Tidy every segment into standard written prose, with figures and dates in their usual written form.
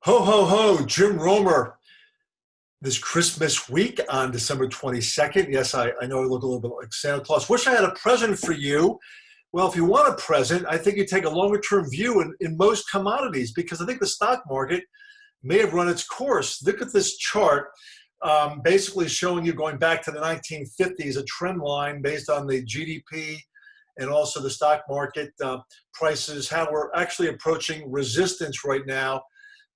Ho, ho, ho, Jim Roemer. This Christmas week on December 22nd. Yes, I know I look a little bit like Santa Claus. Wish I had a present for you. Well, if you want a present, I think you take a longer term view in most commodities because I think the stock market may have run its course. Look at this chart, basically showing you going back to the 1950s, a trend line based on the GDP and also the stock market prices, how we're actually approaching resistance right now.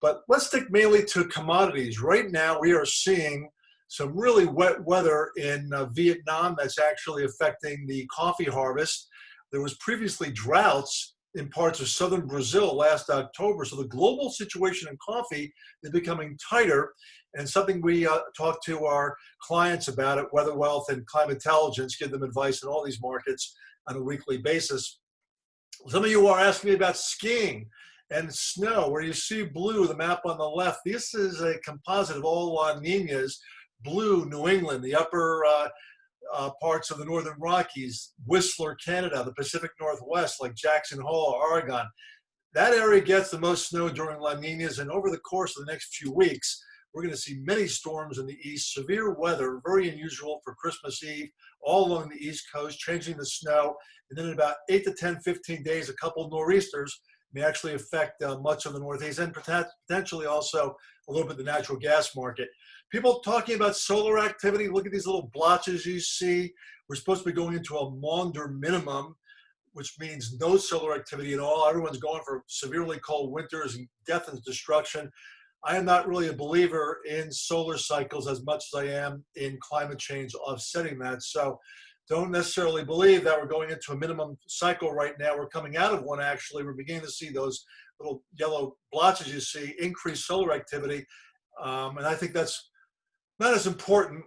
But let's stick mainly to commodities. Right now, we are seeing some really wet weather in Vietnam that's actually affecting the coffee harvest. There was previously droughts in parts of southern Brazil last October. So the global situation in coffee is becoming tighter, and something we talk to our clients about at Weather Wealth and Climate Intelligence, give them advice in all these markets on a weekly basis. Some of you are asking me about skiing and snow, where you see blue, the map on the left. This is a composite of all La Ninas. Blue, New England, the upper parts of the Northern Rockies, Whistler, Canada, the Pacific Northwest, like Jackson Hole, Oregon. That area gets the most snow during La Ninas, and over the course of the next few weeks, we're going to see many storms in the east, severe weather, very unusual for Christmas Eve, all along the East Coast, changing the snow. And then in about 8 to 10, 15 days, a couple nor'easters may actually affect much of the Northeast and potentially also a little bit the natural gas market. People talking about solar activity, look at these little blotches you see. We're supposed to be going into a Maunder minimum, which means no solar activity at all. Everyone's going for severely cold winters and death and destruction. I am not really a believer in solar cycles as much as I am in climate change offsetting that. So don't necessarily believe that we're going into a minimum cycle right now. We're coming out of one, actually. We're beginning to see those little yellow blotches you see, increased solar activity. And I think that's not as important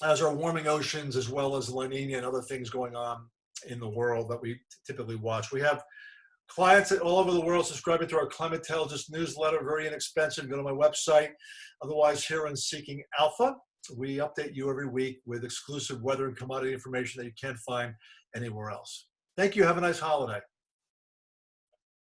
as our warming oceans, as well as La Nina and other things going on in the world that we typically watch. We have clients all over the world subscribing to our Climate Intelligence newsletter, very inexpensive. Go to my website. Otherwise, here on Seeking Alpha, we update you every week with exclusive weather and commodity information that you can't find anywhere else. Thank you. Have a nice holiday.